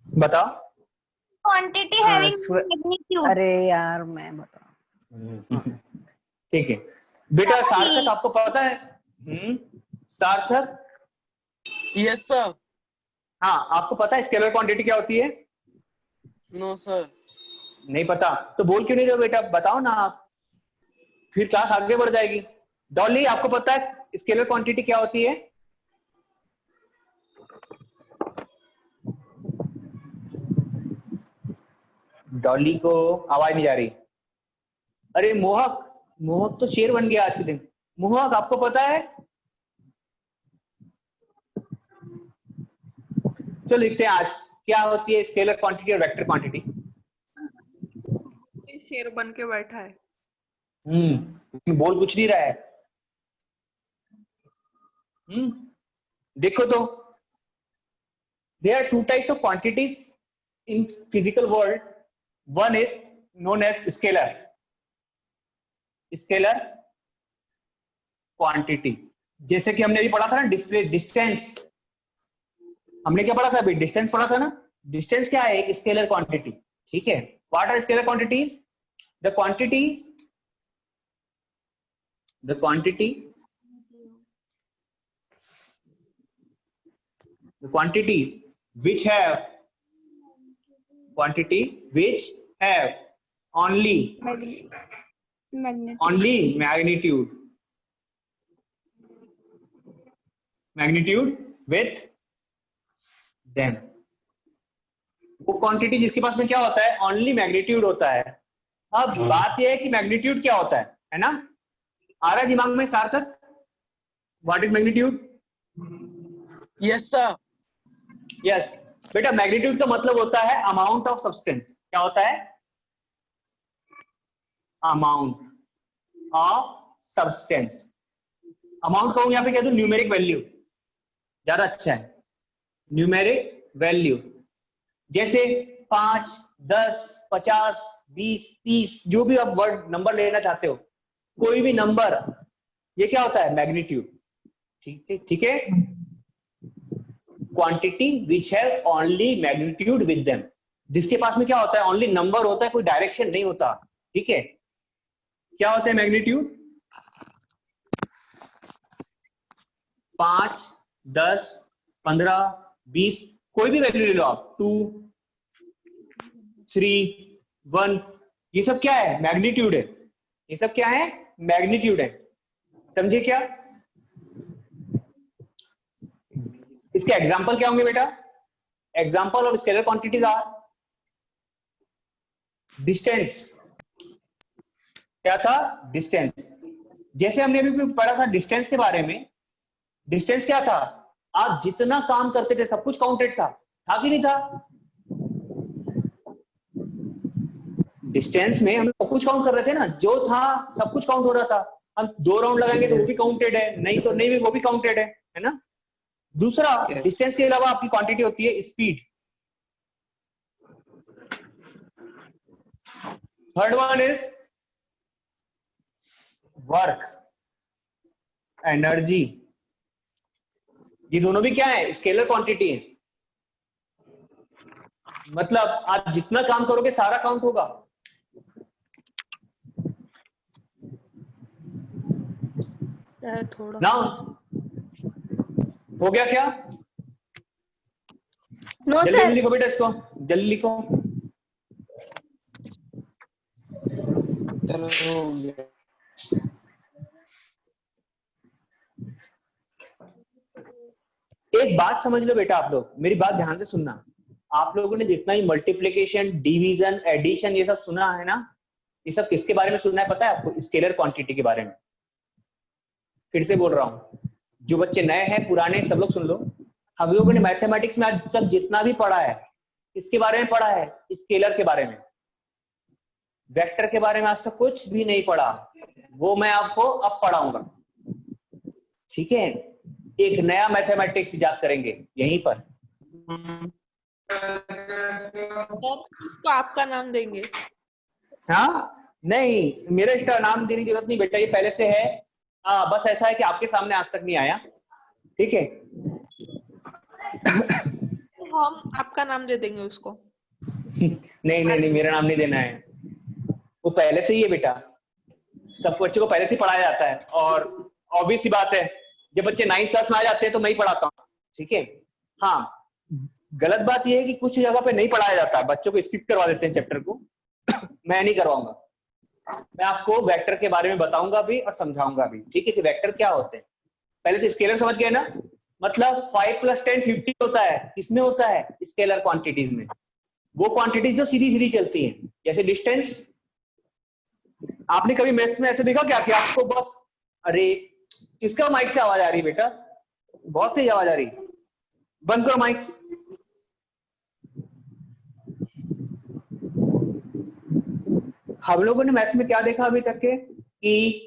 बताओ। Quantity having magnitude. अरे यार मैं बता। ठीक है बेटा, सार्थक आपको पता है? सार्थक? Yes sir. हाँ आपको पता है स्केलर क्वांटिटी क्या होती है? No sir. नहीं पता तो बोल क्यों नहीं रहे हो बेटा, बताओ ना आप, फिर क्लास आगे बढ़ जाएगी। डॉली आपको पता है स्केलर क्वांटिटी क्या होती है? डॉली को आवाज नहीं जा रही। अरे मोहक, मोहक तो शेर बन गया आज के दिन। मोहक आपको पता है? चलो लिखते हैं आज क्या होती है स्केलर क्वांटिटी और वेक्टर क्वांटिटी। शेर बन के बैठा है। बोल कुछ नहीं रहा है। देखो तो there are two types of quantities in physical world. One is known as scalar quantity। जैसे कि हमने अभी पढ़ा था ना डिस्टेंस, हमने क्या पढ़ा था अभी? डिस्टेंस पढ़ा था ना। डिस्टेंस क्या है? एक स्केलर क्वांटिटी। ठीक है, what are scalar quantities? The quantity which have only magnitude with them। वो क्वांटिटी जिसके पास में क्या होता है? ओनली मैग्नीट्यूड होता है। अब बात यह है कि मैग्नीट्यूड क्या होता है ना? आ रहा है दिमाग में सार्थक? What is magnitude? Yes sir. Yes बेटा, मैग्नीट्यूड का मतलब होता है अमाउंट ऑफ सब्सटेंस। क्या होता है? Amount of substance. अमाउंट कहूं यहाँ पे कह दूं न्यूमेरिक वैल्यू, ज्यादा अच्छा है। न्यूमेरिक वैल्यू जैसे 5, 10, 50, 20, 30, जो भी आप वर्ड नंबर लेना चाहते हो, कोई भी नंबर, ये क्या होता है? मैग्नीट्यूड। ठीक है। Quantity which have only magnitude with them, जिसके पास में क्या होता है? ओनली नंबर होता है, कोई डायरेक्शन नहीं होता। ठीक है, क्या होता है मैग्नीट्यूड? 5, 10, 15, 20, कोई भी वैल्यू ले लो आप, 2, 3, 1, ये सब क्या है? मैग्नीट्यूड है। ये सब क्या है? मैग्नीट्यूड है। समझे क्या? इसके एग्जाम्पल क्या होंगे बेटा? Example of scalar quantities are distance. क्या था? डिस्टेंस। जैसे हमने अभी पढ़ा था डिस्टेंस के बारे में। डिस्टेंस क्या था? आप जितना काम करते थे सब कुछ काउंटेड था कि नहीं था? डिस्टेंस में हम सब कुछ काउंट कर रहे थे ना, जो था सब कुछ काउंट हो रहा था। हम 2 राउंड लगाएंगे तो वो भी काउंटेड है, नहीं तो नहीं भी वो भी काउंटेड है ना? दूसरा, डिस्टेंस के अलावा आपकी क्वांटिटी होती है speed. Third one is work, energy. ये दोनों भी क्या है? स्केलर क्वांटिटी है। मतलब आप जितना काम करोगे सारा काउंट होगा। थोड़ा नाउ हो गया क्या? नो जल्दी सर। लिखो बेटा, इसको जल्दी लिखो। चलो हो गया। एक बात समझ लो बेटा, आप लोग मेरी बात ध्यान से सुनना। आप लोगों ने जितना ही मल्टीप्लिकेशन, डिवीजन, एडिशन ये सब सुना है ना, ये सब किसके बारे में सुनना है पता है आपको? स्केलर क्वांटिटी के बारे में। फिर से बोल रहा हूँ, जो बच्चे नए हैं पुराने सब लोग सुन लो। हम लोगों ने मैथमेटिक्स में आज तक जितना भी पढ़ा है, किसके बारे में पढ़ा है? स्केलर के बारे में। वेक्टर के बारे में आज तक कुछ भी नहीं पढ़ा, वो मैं आपको अब पढ़ाऊंगा, ठीक है? एक नया मैथमेटिक्स इजाद करेंगे यहीं पर। सर उसको आपका नाम देंगे। हाँ नहीं, मेरा इसका नाम देने की जरूरत नहीं बेटा, ये पहले से है। बस ऐसा है कि आपके सामने आज तक नहीं आया, ठीक है? हम आपका नाम दे देंगे उसको। नहीं नहीं नहीं, मेरा नाम नहीं देना है, वो पहले से ही है बेटा। सब बच्चों को पहले से पढ़ाया जाता है, और ऑब्वियस सी बात है जब बच्चे 9th क्लास में आ जाते हैं तो मैं ही पढ़ाता हूँ, ठीक है? हाँ, गलत बात यह है कि कुछ जगह पे नहीं पढ़ाया जाता, बच्चों को स्किप करवा देते हैं चैप्टर को। मैं नहीं करवाऊंगा, मैं आपको वेक्टर के बारे में बताऊंगा भी और समझाऊंगा भी, ठीक है? कि वेक्टर क्या होते हैं। पहले तो स्केलर समझ गए ना, मतलब 5 + 10 50 होता है। किसमें होता है? स्केलर क्वांटिटीज में। वो क्वांटिटीज जो सीधी सीधी चलती हैं, जैसे डिस्टेंस। आपने कभी मैथ्स में ऐसे देखा क्या कि आपको बस, अरे किसका माइक से आवाज आ रही है बेटा? बहुत तेज आवाज आ रही, बंद करो माइक। हम लोगों ने मैथ्स में क्या देखा अभी तक के कि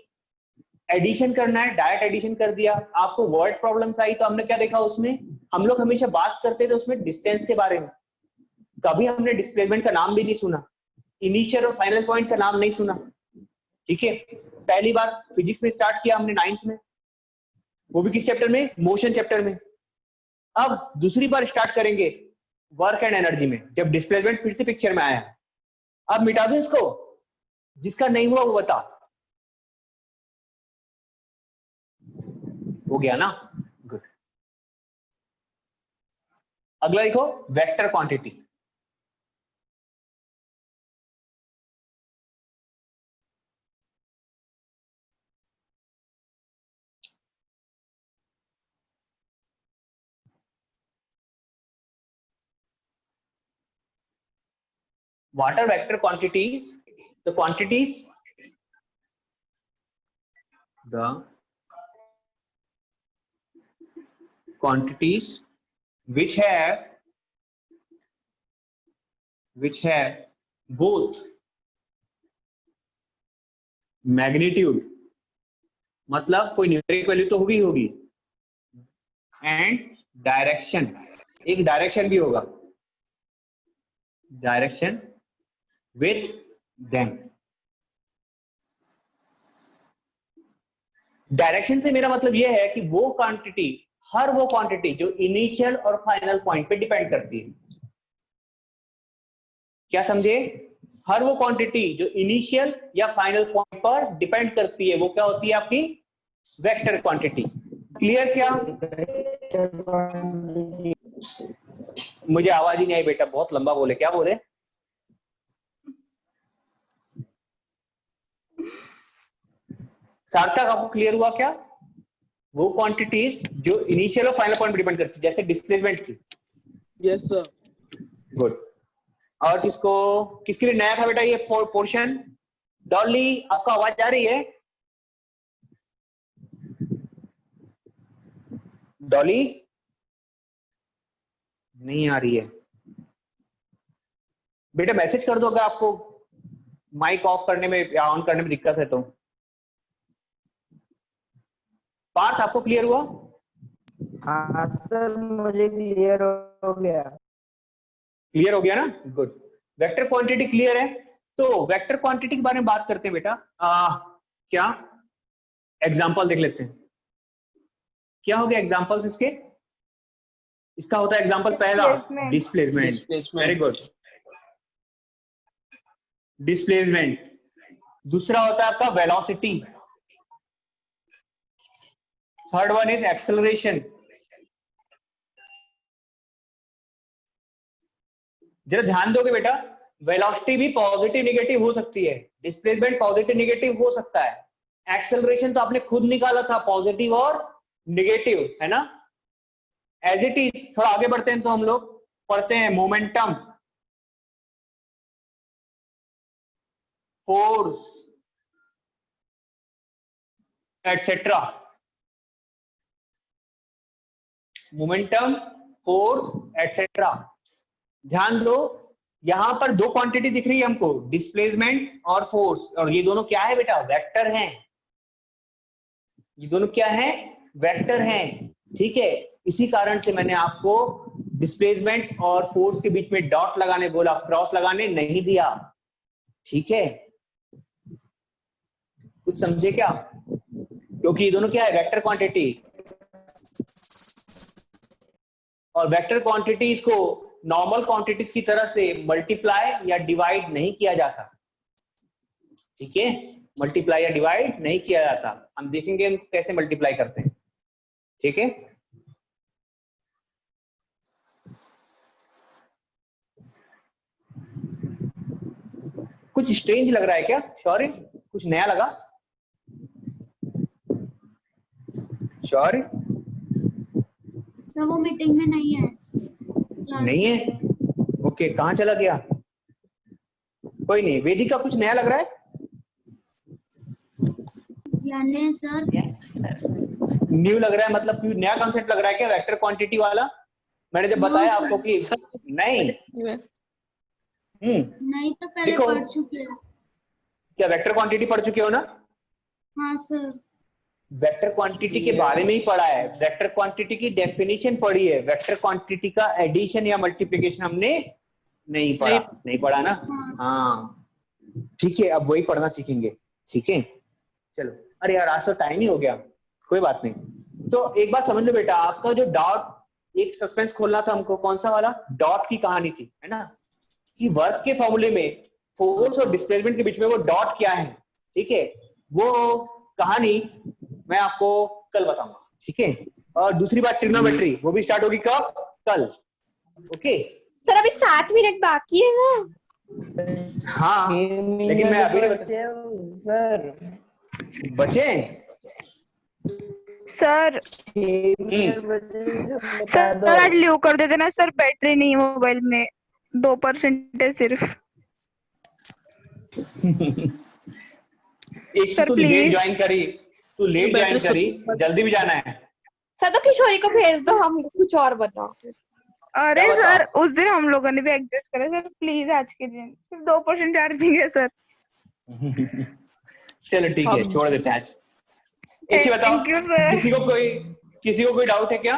एडिशन करना है, डायरेक्ट एडिशन कर दिया। आपको वर्ड प्रॉब्लम्स आई तो हमने क्या देखा उसमें? हम लोग हमेशा बात करते थे उसमें डिस्टेंस के बारे में, कभी हमने डिस्प्लेसमेंट का नाम भी नहीं सुना, इनिशियल और फाइनल पॉइंट का नाम नहीं सुना, ठीक है? पहली बार फिजिक्स में स्टार्ट किया हमने 9th में, वो भी किस चैप्टर में? मोशन चैप्टर में। अब दूसरी बार स्टार्ट करेंगे वर्क एंड एनर्जी में, जब डिस्प्लेसमेंट फिर से पिक्चर में आया। अब मिटा दो इसको, जिसका नहीं हुआ वो बता। हो गया ना? गुड। अगला देखो, vector quantity. What are vector quantities? The quantities which have both magnitude, मतलब कोई न्यूमेरिक वैल्यू तो होगी, एंड डायरेक्शन, एक डायरेक्शन भी होगा, डायरेक्शन with them। डायरेक्शन से मेरा मतलब यह है कि वो क्वांटिटी, हर वो क्वांटिटी जो इनिशियल और फाइनल पॉइंट पे डिपेंड करती है। क्या समझे? हर वो क्वांटिटी जो इनिशियल या फाइनल पॉइंट पर डिपेंड करती है, वो क्या होती है? आपकी वेक्टर क्वांटिटी। क्लियर? क्या मुझे आवाज ही नहीं आई बेटा, बहुत लंबा बोले। क्या बोले? सार्थक, आपको क्लियर हुआ क्या? वो क्वांटिटीज जो इनिशियल और फाइनल पॉइंट पर डिपेंड करती है, जैसे डिस्प्लेसमेंट की। Yes sir. गुड। और किसके लिए नया था बेटा ये पोर्शन? डॉली, आपको आवाज आ रही है? डॉली नहीं आ रही है बेटा, मैसेज कर दो अगर आपको माइक ऑफ करने में या ऑन करने में दिक्कत है तो। पार्थ, आपको क्लियर हुआ? हाँ सर, मुझे क्लियर हो गया। क्लियर हो गया ना? गुड। वेक्टर क्वांटिटी क्लियर है? तो वेक्टर क्वांटिटी के बारे में बात करते हैं बेटा। क्या एग्जांपल देख लेते हैं। क्या हो गया एग्जांपल्स इसके? इसका होता है एग्जांपल पहला डिस्प्लेसमेंट। Very good, displacement. दूसरा होता है आपका velocity. Third one is acceleration. जरा ध्यान दोगे बेटा, वेलोसिटी भी पॉजिटिव नेगेटिव हो सकती है, डिस्प्लेसमेंट पॉजिटिव नेगेटिव हो सकता है, एक्सेलरेशन तो आपने खुद निकाला था पॉजिटिव और नेगेटिव, है ना। एज इट इज थोड़ा आगे बढ़ते हैं तो हम लोग पढ़ते हैं momentum, force etcetera. Momentum, force etcetera. ध्यान दो, यहां पर दो क्वांटिटी दिख रही है हमको, डिस्प्लेसमेंट और फोर्स, और ये दोनों क्या है बेटा, वेक्टर हैं। ये दोनों क्या है, वेक्टर हैं, ठीक है। इसी कारण से मैंने आपको डिस्प्लेसमेंट और फोर्स के बीच में डॉट लगाने बोला, क्रॉस लगाने नहीं दिया, ठीक है। कुछ समझे क्या, क्योंकि ये दोनों क्या है, वेक्टर क्वांटिटी, और वेक्टर क्वांटिटीज को नॉर्मल क्वांटिटीज की तरह से मल्टीप्लाई या डिवाइड नहीं किया जाता, ठीक है। मल्टीप्लाई या डिवाइड नहीं किया जाता, हम देखेंगे हम कैसे मल्टीप्लाई करते हैं, ठीक है। कुछ स्ट्रेंज लग रहा है क्या शौर्य, कुछ नया लगा शौर्य? सर वो मीटिंग में नहीं है, क्लास नहीं है, ओके, कहाँ चला गया? कोई नहीं, वेदिका कुछ नया लग रहा है? यानी सर न्यू लग रहा है, मतलब कोई नया कॉन्सेप्ट लग रहा है क्या, वेक्टर क्वांटिटी वाला? मैंने जब No, बताया sir. आपको कि नहीं, नहीं सर, पहले देखो, पढ़ चुके हैं। क्या वेक्टर क्वांटिटी पढ़ चुके हो ना? हाँ सर। वेक्टर क्वांटिटी के बारे में ही पढ़ा है, वेक्टर क्वांटिटी की डेफिनेशन पढ़ी है, वेक्टर क्वांटिटी का एडिशन या मल्टीप्लिकेशन हमने नहीं पढ़ा, नहीं पढ़ा ना। हाँ ठीक है, अब वही पढ़ना सीखेंगे, ठीक है। चलो, अरे यार आज तो टाइम ही हो गया, कोई बात नहीं। तो एक बात समझ लो बेटा, आपका जो डॉट, एक सस्पेंस खोलना था हमको, कौन सा वाला, डॉट की कहानी थी, है ना, कि वर्क के फॉर्मूले में फोर्स और डिस्प्लेसमेंट के बीच में वो डॉट क्या है, ठीक है। वो कहानी मैं आपको कल बताऊंगा, ठीक है। और दूसरी बात ट्रिग्नोमेट्री, वो भी स्टार्ट होगी कब, कल, ओके। सर अभी 7 मिनट बाकी है ना। हाँ लेकिन मैं अभी सर बचे सर सर आज लीव कर देते ना सर, बैटरी नहीं है मोबाइल में, 2% है सिर्फ। एक तो तू लेट ज्वाइन करी, जल्दी भी जाना है। सर तो किशोरी को भेज दो, हम कुछ और बताओ। अरे सर उस दिन हम लोगों ने भी एडजस्ट करा सर, प्लीज आज के दिन सिर्फ 2% चार्जिंग है सर। चलो ठीक है, छोड़ देते हैं आज। एक चीज बताओ, किसी को कोई डाउट है क्या?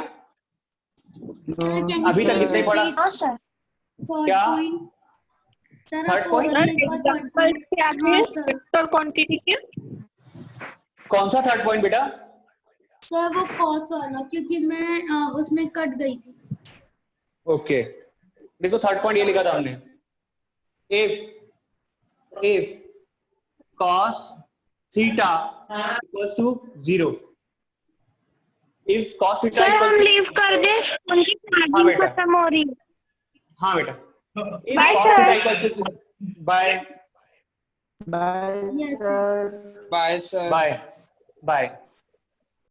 अभी तक किसने पढ़ा? क्या थर्ड पॉइंट, वेक्टर क्वांटिटी के कौन सा थर्ड पॉइंट बेटा? सर वो कॉस वाला, क्योंकि मैं उसमें कट गई थी। ओके, देखो थर्ड पॉइंट ये लिखा था हमने, if cos theta equals to 0, if cos theta sir हम लीव कर दे, उनकी चार्जिंग खत्म हो रही है। हाँ बेटा, bye sir. Bye bye Yes, sir. Bye sir. Bye bye.